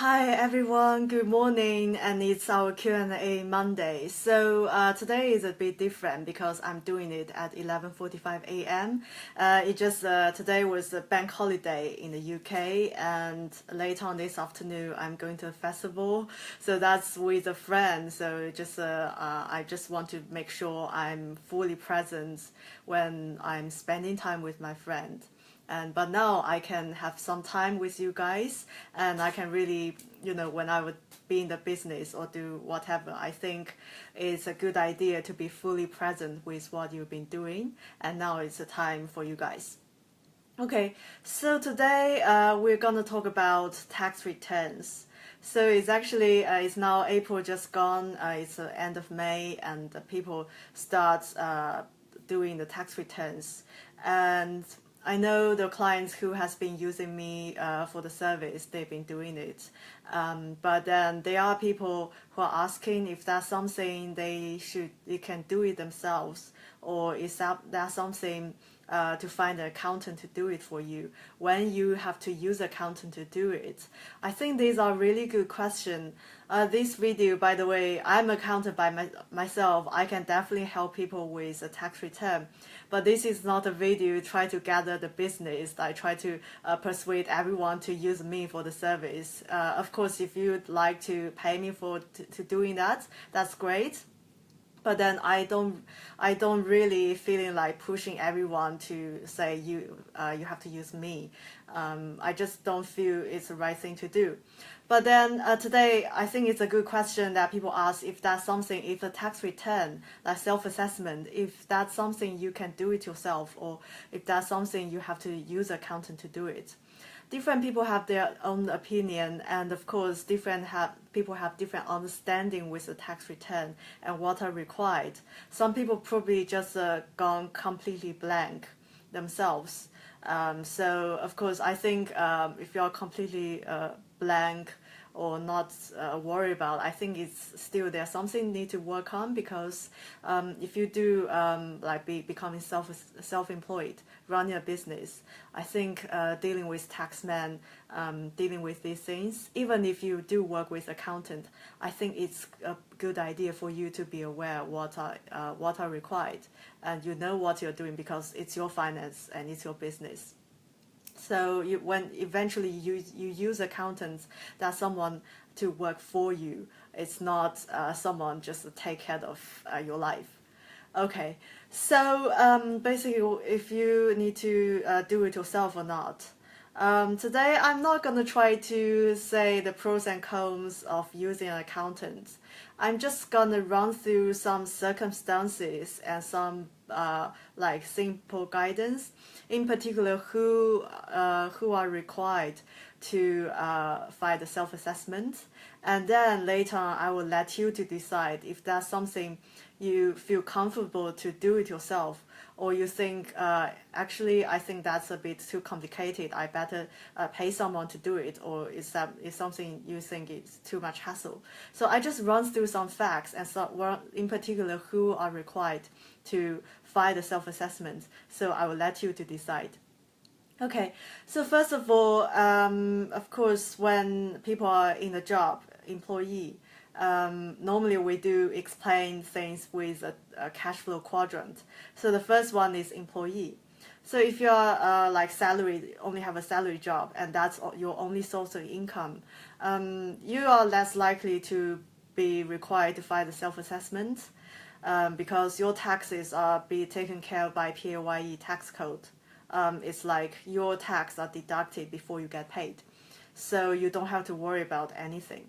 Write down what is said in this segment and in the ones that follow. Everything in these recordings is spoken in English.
Hi everyone, good morning, and it's our Q&A Monday. So today is a bit different because I'm doing it at 11:45 a.m. Today was a bank holiday in the UK, and later on this afternoon I'm going to a festival. So that's with a friend. So I just want to make sure I'm fully present when I'm spending time with my friend. But now I can have some time with you guys, and I can really, when I would be in the business or do whatever, I think it's a good idea to be fully present with what you've been doing. And now it's a time for you guys. Okay, so today we're gonna talk about tax returns. So it's now April just gone. It's the end of May, and people start doing the tax returns. And I know the clients who has been using me for the service, they've been doing it. But then there are people who are asking if that's something they can do it themselves, or is that something to find an accountant to do it for you when you have to use accountant to do it. I think these are really good questions. This video, by the way, I'm accountant by myself. I can definitely help people with a tax return, but this is not a video try to gather the business. I try to persuade everyone to use me for the service. Of course, if you'd like to pay me to doing that, that's great. But then I don't really feeling like pushing everyone to say you have to use me. I just don't feel it's the right thing to do. But then today I think it's a good question that people ask if a tax return, like self-assessment, if that's something you can do it yourself, or if that's something you have to use accountant to do it. Different people have their own opinion, and of course people have different understanding with the tax return and what are required. Some people probably just gone completely blank themselves. So of course I think if you're completely blank or not worry about, I think it's still there's something need to work on, because if you do becoming self-employed, running a business, I think dealing with taxmen, dealing with these things, even if you do work with accountant, I think it's a good idea for you to be aware what are required, and you know what you're doing because it's your finance and it's your business. So when eventually you use accountants, that's someone to work for you. It's not someone just to take care of your life. Okay, so basically, if you need to do it yourself or not. Today, I'm not going to try to say the pros and cons of using an accountant. I'm just going to run through some circumstances and some simple guidance, in particular who are required to file the self-assessment. And then later on, I will let you to decide if that's something you feel comfortable to do it yourself, or you think actually I think that's a bit too complicated, I better pay someone to do it, or is something you think is too much hassle. So I just run through some facts, and in particular who are required to file the self-assessment. So I will let you to decide. Okay, so first of all, of course, when people are in a job, employee, normally we do explain things with a cash flow quadrant. So the first one is employee. So if you're only have a salary job, and that's your only source of income, you are less likely to be required to file the self-assessment, because your taxes are be taken care of by PAYE tax code. It's like your tax are deducted before you get paid, so you don't have to worry about anything.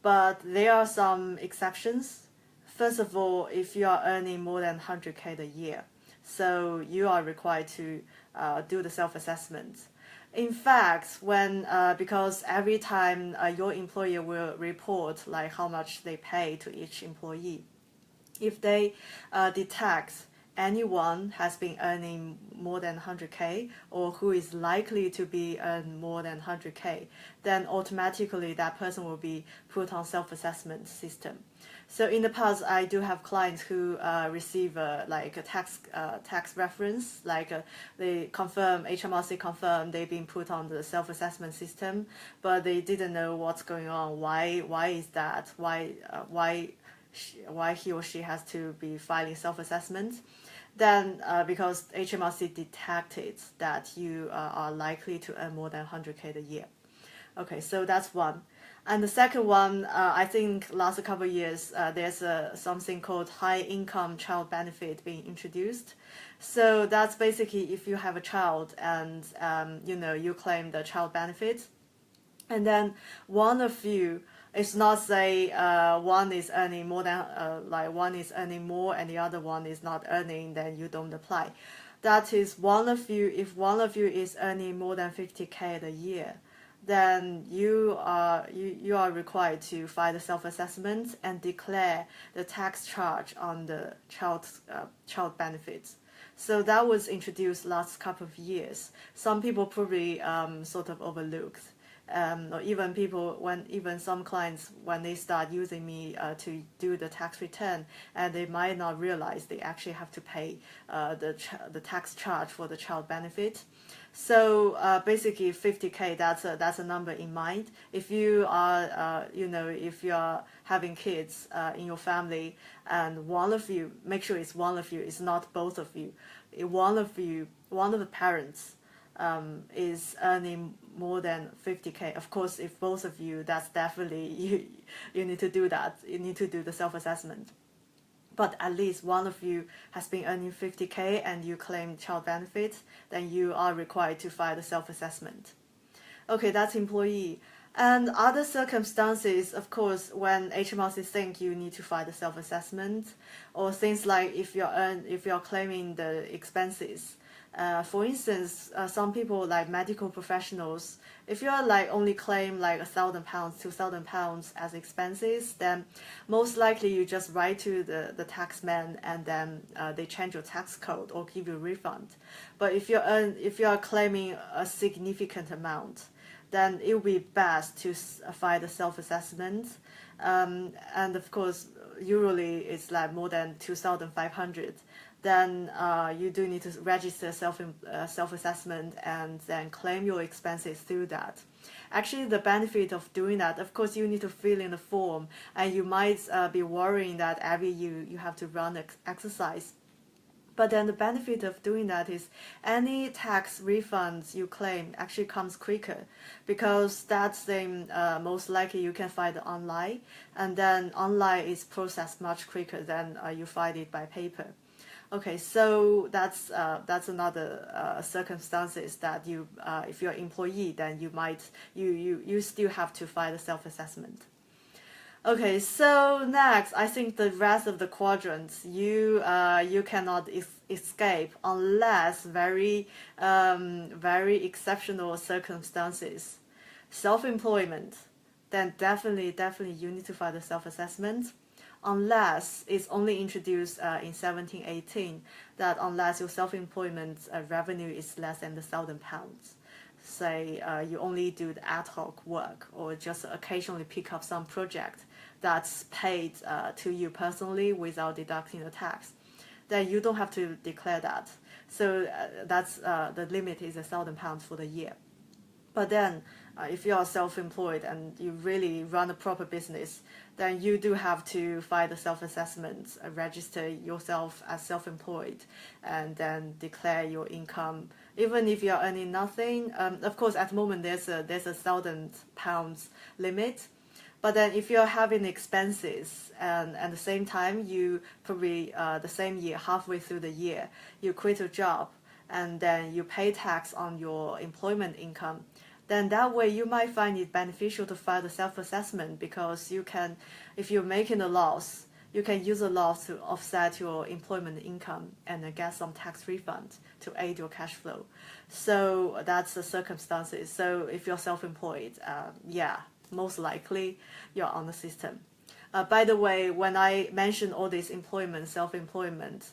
But there are some exceptions. First of all, if you are earning more than 100K a year, so you are required to do the self-assessment. In fact, because every time your employer will report like how much they pay to each employee, if they detect anyone has been earning more than 100K or who is likely to be earn more than 100K, then automatically that person will be put on self-assessment system. So in the past, I do have clients who receive like a tax reference, like they confirm, HMRC confirm they've been put on the self-assessment system, but they didn't know what's going on. Why is that? Why he or she has to be filing self-assessment? Then because HMRC detected that you are likely to earn more than 100K a year. Okay, so that's one. And the second one, I think last couple of years, there's something called high income child benefit being introduced. So that's basically if you have a child and you claim the child benefit, and then one of you, it's not say one is earning more than one is earning more and the other one is not earning, then you don't apply. That is one of you. If one of you is earning more than 50K a year, then you are required to file the self-assessment and declare the tax charge on the child benefits. So that was introduced last couple of years. Some people probably sort of overlooked. Or even some clients, when they start using me to do the tax return, and they might not realize they actually have to pay the tax charge for the child benefit. So basically 50K, that's a number in mind. If you are if you are having kids in your family and one of you, make sure it's one of you, it's not both of you. One of the parents is earning more than 50K. Of course, if both of you, that's definitely you need to do that. You need to do the self-assessment. But at least one of you has been earning 50K and you claim child benefits, then you are required to file the self-assessment. Okay, that's employee. And other circumstances, of course, when HMRC think you need to file the self-assessment, or things like if you're claiming the expenses. For instance, some people like medical professionals, if you're like only claim like £1,000, £2,000 as expenses, then most likely you just write to the taxman and then they change your tax code or give you a refund. But if you are claiming a significant amount, then it would be best to file the self-assessment. And of course, usually it's like more than 2,500. Then you do need to register self-assessment and then claim your expenses through that. Actually, the benefit of doing that, of course, you need to fill in the form, and you might be worrying that every year you have to run exercise. But then the benefit of doing that is any tax refunds you claim actually comes quicker, because that's the most likely you can file it online, and then online is processed much quicker than you file it by paper. Okay, so that's another circumstances that you if you're an employee, then you still have to file the self-assessment. Okay, so next, I think the rest of the quadrants you cannot escape unless very exceptional circumstances. Self-employment, then definitely you need to file the self-assessment. Unless it's only introduced in 1718, that unless your self-employment revenue is less than £1,000. Say you only do the ad hoc work or just occasionally pick up some project that's paid to you personally without deducting the tax, then you don't have to declare that. So that's the limit is £1,000 for the year. But then if you are self-employed and you really run a proper business, then you do have to file the self-assessment, register yourself as self-employed, and then declare your income. Even if you're earning nothing, of course, at the moment there's a £1,000 limit. But then if you're having expenses and at the same time you probably the same year, halfway through the year, you quit your job and then you pay tax on your employment income, then that way you might find it beneficial to file the self-assessment, because you can, if you're making a loss, you can use a loss to offset your employment income and get some tax refund to aid your cash flow. So that's the circumstances. So if you're self-employed, most likely you're on the system. By the way, when I mention all this employment, self-employment,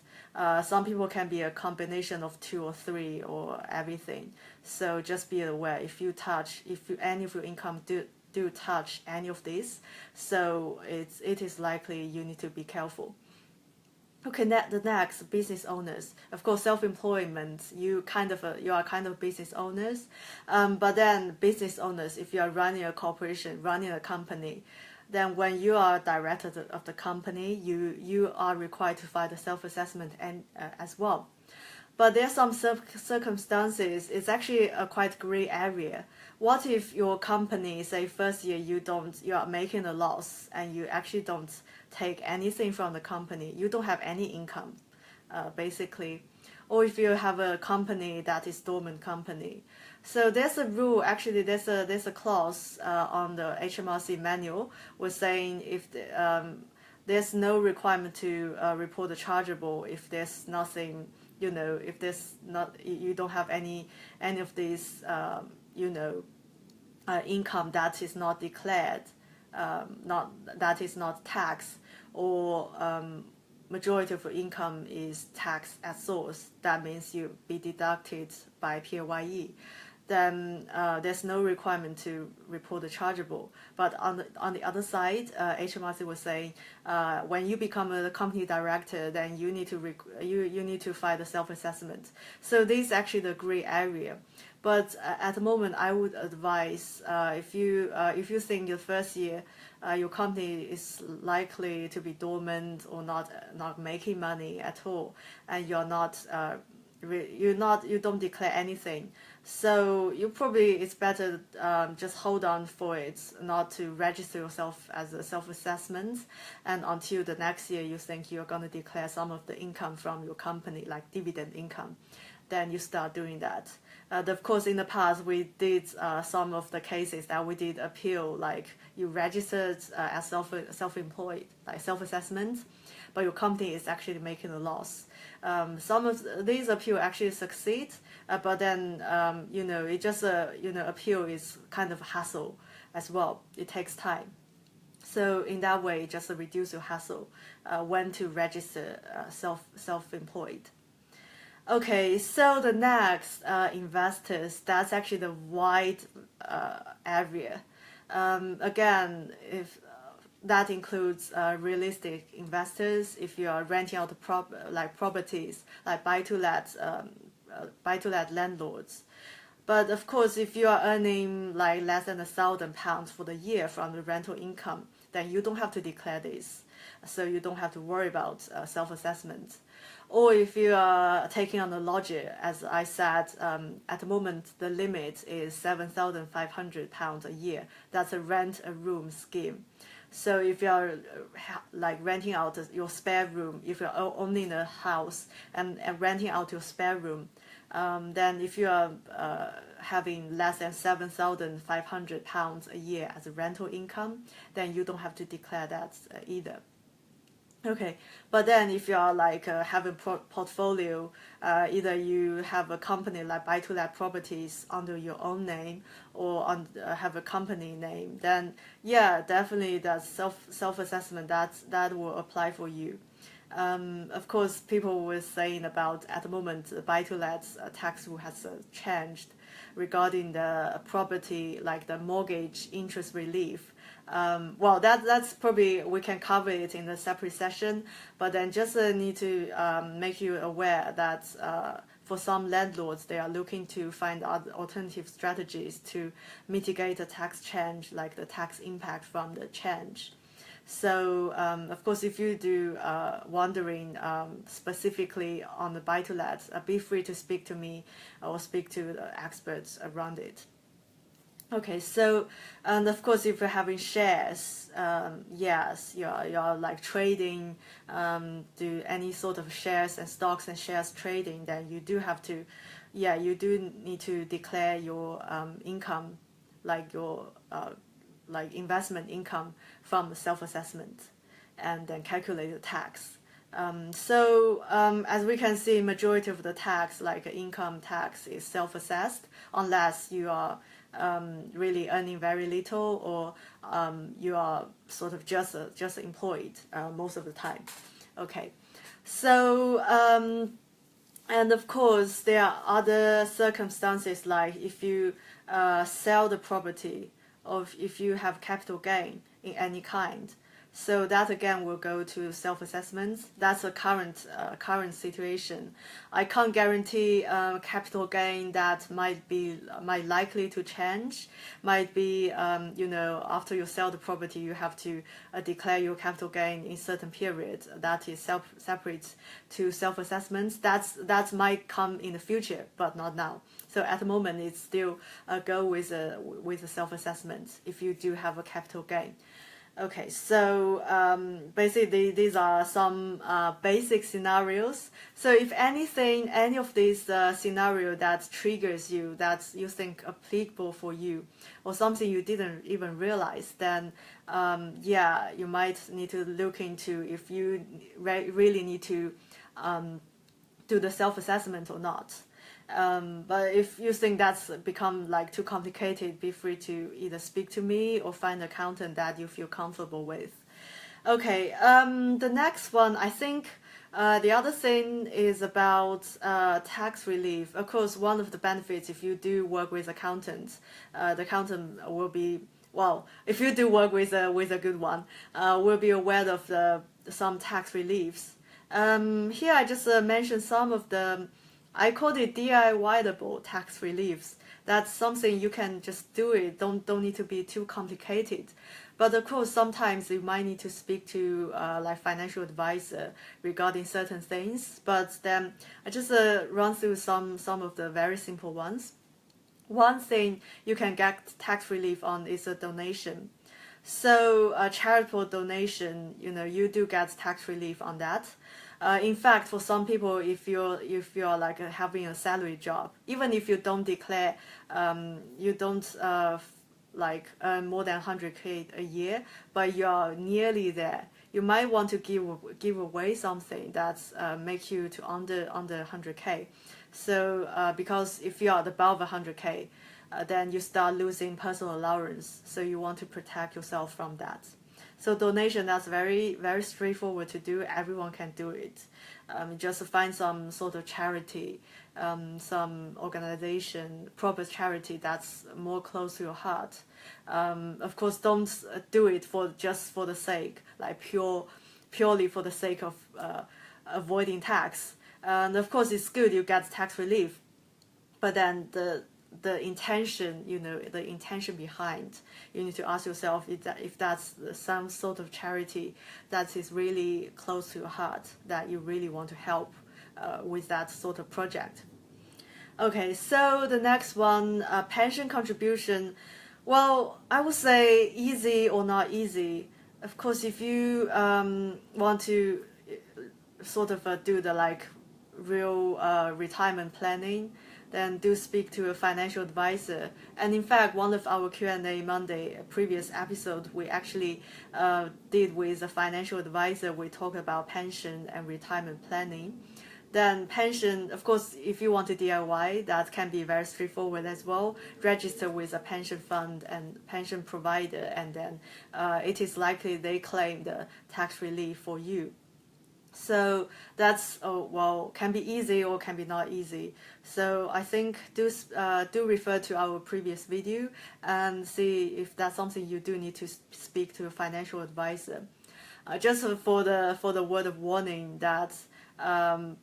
some people can be a combination of 2 or 3 or everything. So just be aware if you touch, if you, any of your income do touch any of these, so it is likely you need to be careful. Okay, the next, business owners. Of course, self-employment, you are kind of business owners, but then business owners, if you are running a corporation, running a company, then when you are director of the company, you are required to file the self-assessment and as well. But there are some circumstances, it's actually a quite gray area. What if your company, say first year you are making a loss and you actually don't take anything from the company, you don't have any income, basically. Or if you have a company that is dormant company. So there's a rule, actually there's a clause on the HMRC manual was saying if there's no requirement to report the chargeable if there's nothing, if there's not, you don't have any of these, income that is not declared, that is not taxed, or majority of your income is taxed at source. That means you be deducted by PAYE. Then there's no requirement to report the chargeable. But on the other side, HMRC was saying when you become a company director, then you need to file the self-assessment. So this is actually the gray area. But at the moment, I would advise if you think your first year your company is likely to be dormant or not making money at all, and you don't declare anything. So it's better just hold on for it, not to register yourself as a self-assessment, and until the next year you think you're going to declare some of the income from your company, like dividend income, then you start doing that. Of course, in the past we did some of the cases that we did appeal, like you registered as self-employed, like self-assessment, but your company is actually making a loss. Some of these appeal actually succeed, but then it just appeal is kind of a hassle as well. It takes time. So in that way, just reduce your hassle when to register self-employed. Okay, so the next investors, that's actually the wide area. Again, if that includes realistic investors, if you are renting out properties, like buy-to-let landlords. But of course, if you are earning like less than £1,000 for the year from the rental income, then you don't have to declare this. So you don't have to worry about self-assessment. Or if you are taking on a lodger, as I said, at the moment the limit is £7,500 a year. That's a rent a room scheme. So if you are like renting out your spare room, if you're owning a house and renting out your spare room, then if you are having less than £7,500 a year as a rental income, then you don't have to declare that either. Okay, but then if you are like having portfolio, either you have a company like buy-to-let properties under your own name, or have a company name, then yeah, definitely that self-assessment that will apply for you. Of course, people were saying about at the moment the buy-to-let tax rule has changed regarding the property, like the mortgage interest relief. Well, that's probably, we can cover it in a separate session, but then just need to make you aware that for some landlords, they are looking to find other alternative strategies to mitigate the tax change, like the tax impact from the change. So, of course, if you do wondering specifically on the buy-to-let, be free to speak to me or speak to the experts around it. Okay, so, and of course, if you're having shares, yes, you're like trading, do any sort of shares and stocks and shares trading, then you do have to, you do need to declare your income, like your like investment income from the self-assessment, and then calculate the tax. As we can see, majority of the tax, like income tax, is self-assessed, unless you are really earning very little, or you are sort of just employed most of the time. Okay, so and of course there are other circumstances, like if you sell the property, or if you have capital gain in any kind. So that again will go to self-assessments. That's a current situation. I can't guarantee capital gain. That might likely to change. Might be after you sell the property, you have to declare your capital gain in certain period. That is separate to self-assessments. That might come in the future, but not now. So at the moment, it's still go with a self-assessment if you do have a capital gain. Okay, so basically these are some basic scenarios. So if anything, any of these scenario that triggers you, that you think applicable for you, or something you didn't even realize, then yeah, you might need to look into if you really need to do the self-assessment or not. But if you think that's become like too complicated, be free to either speak to me or find an accountant that you feel comfortable with. Okay, the next one, I think the other thing is about tax relief. Of course, one of the benefits, if you do work with accountants, the accountant will be, well, if you do work with a good one, will be aware of some tax reliefs. Here I just mentioned some of the, I called it DIY-able tax reliefs. That's something you can just do it. Don't need to be too complicated. But of course, sometimes you might need to speak to like financial advisor regarding certain things. But then I just run through some of the very simple ones. One thing you can get tax relief on is a donation. So a charitable donation, you do get tax relief on that. In fact, for some people, if you're like having a salary job, even if you don't declare, you don't like earn more than 100K a year, but you're nearly there, you might want to give away something that's make you to under 100K. So because if you are above 100K, then you start losing personal allowance. So you want to protect yourself from that. So donation, that's very, very straightforward to do. Everyone can do it. Just find some sort of charity, some organization, proper charity that's more close to your heart. Of course, don't do it just for the sake, like purely for the sake of avoiding tax. And of course, it's good you get tax relief, but then the intention, the intention behind, you need to ask yourself if that's some sort of charity that is really close to your heart, that you really want to help with that sort of project. Okay, so the next one, pension contribution. Well, I would say easy or not easy. Of course, if you want to sort of do the like real retirement planning, then do speak to a financial advisor. And in fact, one of our Q&A Monday previous episode, we actually did with a financial advisor. We talked about pension and retirement planning. Then pension, of course, if you want to DIY, that can be very straightforward as well. Register with a pension fund and pension provider, and then it is likely they claim the tax relief for you. So that's can be easy or can be not easy. So I think do refer to our previous video and see if that's something you do need to speak to a financial advisor. Just for the word of warning that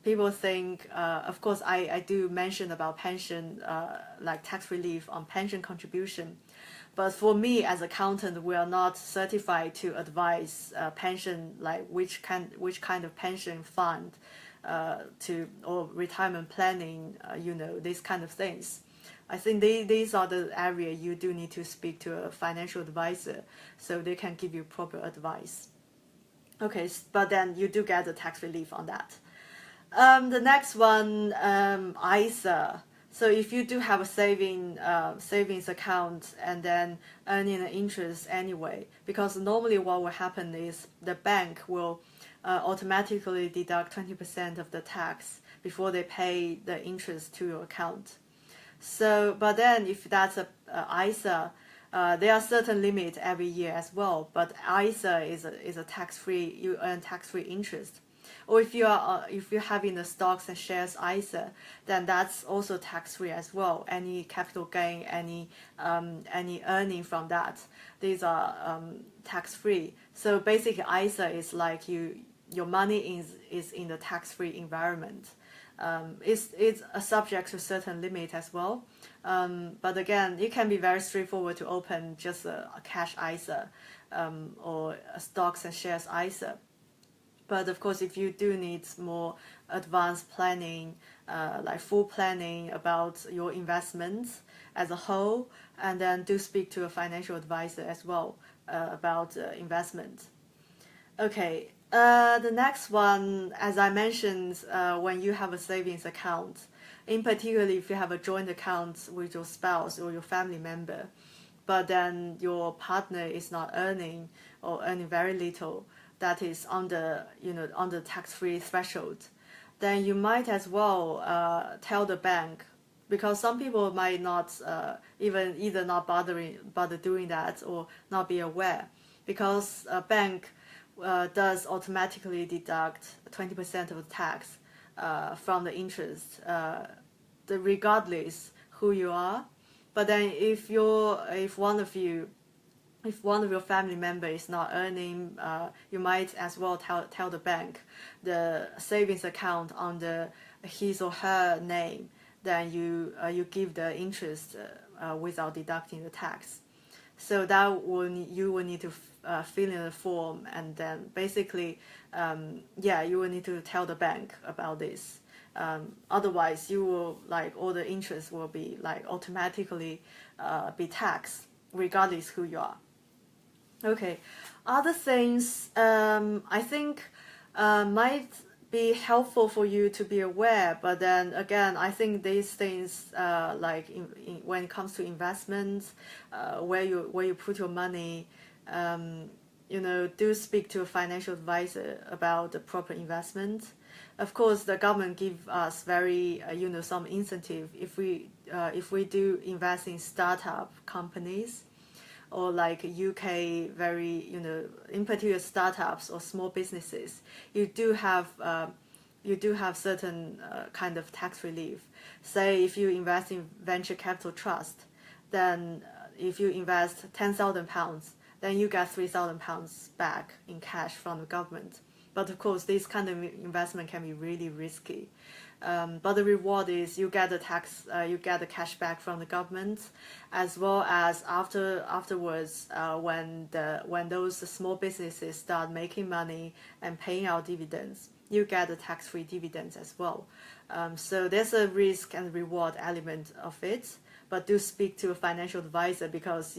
people think, of course, I do mention about pension, like tax relief on pension contribution. But for me as accountant, we are not certified to advise pension, like which kind of pension fund or retirement planning, these kind of things. I think these are the area you do need to speak to a financial advisor so they can give you proper advice. Okay, but then you do get the tax relief on that. The next one, ISA. So if you do have a savings account and then earning an interest anyway, because normally what will happen is the bank will automatically deduct 20% of the tax before they pay the interest to your account. So, but then if that's ISA, there are certain limits every year as well, but ISA is a tax-free, you earn tax-free interest. Or if you're having the stocks and shares ISA, then that's also tax-free as well. Any capital gain, any earning from that, these are tax-free. So basically, ISA is like your money is in the tax-free environment. It's a subject to certain limit as well. But again, it can be very straightforward to open just a cash ISA or a stocks and shares ISA. But of course, if you do need more advanced planning, like full planning about your investments as a whole, and then do speak to a financial advisor as well about investment. Okay, the next one, as I mentioned, when you have a savings account, in particular if you have a joint account with your spouse or your family member, but then your partner is not earning or earning very little, that is under tax-free threshold, then you might as well tell the bank, because some people might not either not bother doing that or not be aware, because a bank does automatically deduct 20% of the tax from the interest, regardless who you are. But then if one of your family member is not earning, you might as well tell the bank the savings account under his or her name. Then you give the interest without deducting the tax. So that you will need to fill in the form, and then basically, you will need to tell the bank about this. Otherwise, you will all the interest will be automatically be taxed regardless who you are. Okay, other things I think might be helpful for you to be aware, but then again, I think these things when it comes to investments, where you put your money, do speak to a financial advisor about the proper investment. Of course, the government give us very some incentive if we do invest in startup companies, or UK very in particular startups or small businesses, you do have certain kind of tax relief. Say if you invest in venture capital trust, then if you invest £10,000, then you get £3,000 back in cash from the government. But of course, this kind of investment can be really risky. But the reward is you get the cash back from the government, as well as afterwards when those small businesses start making money and paying out dividends, you get the tax-free dividends as well. So there's a risk and reward element of it. But do speak to a financial advisor, because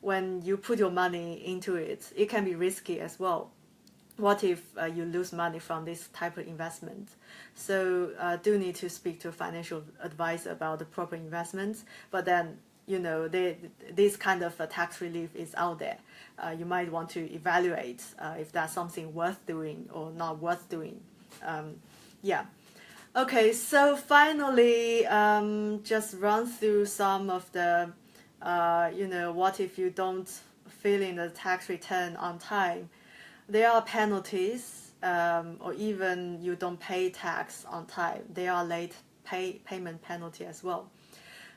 when you put your money into it, it can be risky as well. What if you lose money from this type of investment? So do need to speak to a financial advisor about the proper investments. But then this kind of tax relief is out there. You might want to evaluate if that's something worth doing or not worth doing. Okay, so finally, just run through some of the what if you don't fill in the tax return on time. There are penalties, or even you don't pay tax on time. There are late payment penalty as well.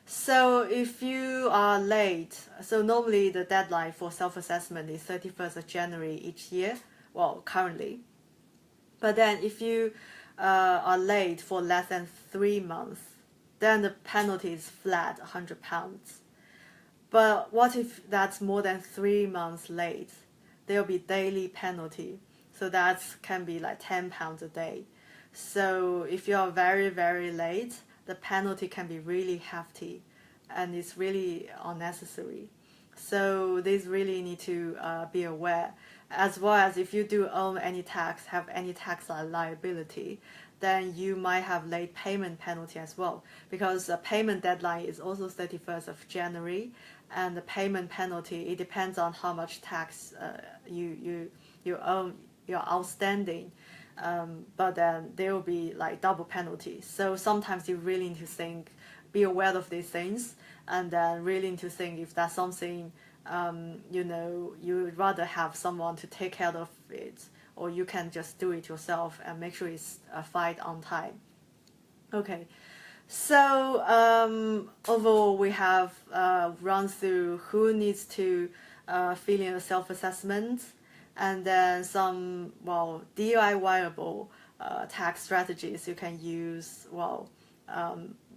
So if you are late, so normally the deadline for self-assessment is 31st of January each year, well, currently. But then if you are late for less than 3 months, then the penalty is flat, £100. But what if that's more than 3 months late? There will be daily penalty. So that can be £10 a day. So if you are very, very late, the penalty can be really hefty, and it's really unnecessary. So this really need to be aware. As well as if you do own any tax, have any tax liability, then you might have late payment penalty as well, because the payment deadline is also 31st of January, and the payment penalty, it depends on how much tax you own, you're outstanding, but then there will be double penalty. So sometimes you really need to be aware of these things, and then really need to think if that's something you know, you'd rather have someone to take care of it, or you can just do it yourself and make sure it's filed on time. Okay, so overall we have run through who needs to fill in a self-assessment, and then some, well, DIY-able tax strategies you can use. Well,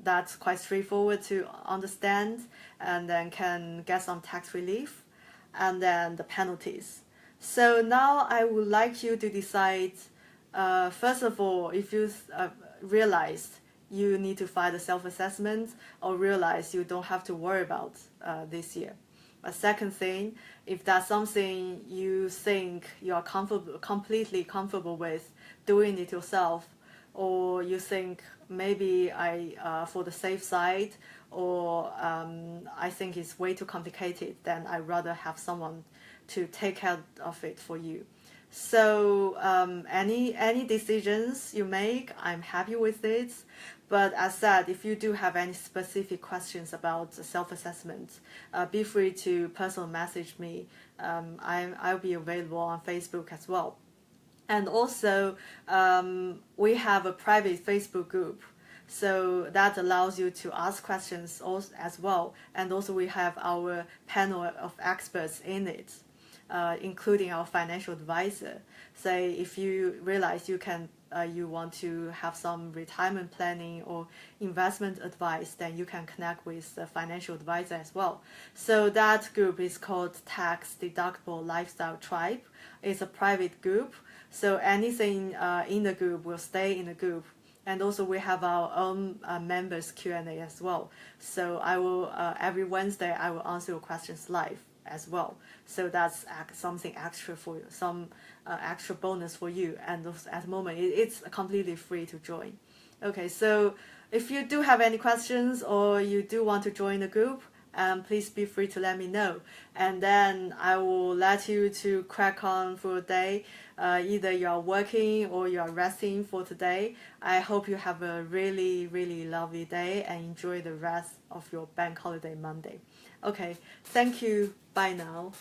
that's quite straightforward to understand, and then can get some tax relief, and then the penalties. So now I would like you to decide, first of all, if you realized you need to file a self-assessment, or realize you don't have to worry about this year. A second thing, if that's something you think you are completely comfortable with doing it yourself, or you think maybe for the safe side, or I think it's way too complicated, then I'd rather have someone to take care of it for you. So any decisions you make, I'm happy with it. But as said, if you do have any specific questions about self-assessment, be free to personal message me. I'll be available on Facebook as well. And also, we have a private Facebook group, so that allows you to ask questions as well. And also we have our panel of experts in it, including our financial advisor. Say if you realize you want to have some retirement planning or investment advice, then you can connect with the financial advisor as well. So that group is called Tax Deductible Lifestyle Tribe. It's a private group, so anything in the group will stay in the group. And also we have our own members Q&A as well. So I will every Wednesday I will answer your questions live as well. So that's something extra for you, some extra bonus for you. And at the moment, it's completely free to join. Okay, so if you do have any questions or you do want to join the group, please be free to let me know. And then I will let you to crack on for a day. Either you are working or you are resting for today. I hope you have a really, really lovely day and enjoy the rest of your bank holiday Monday. Okay, thank you. Bye now.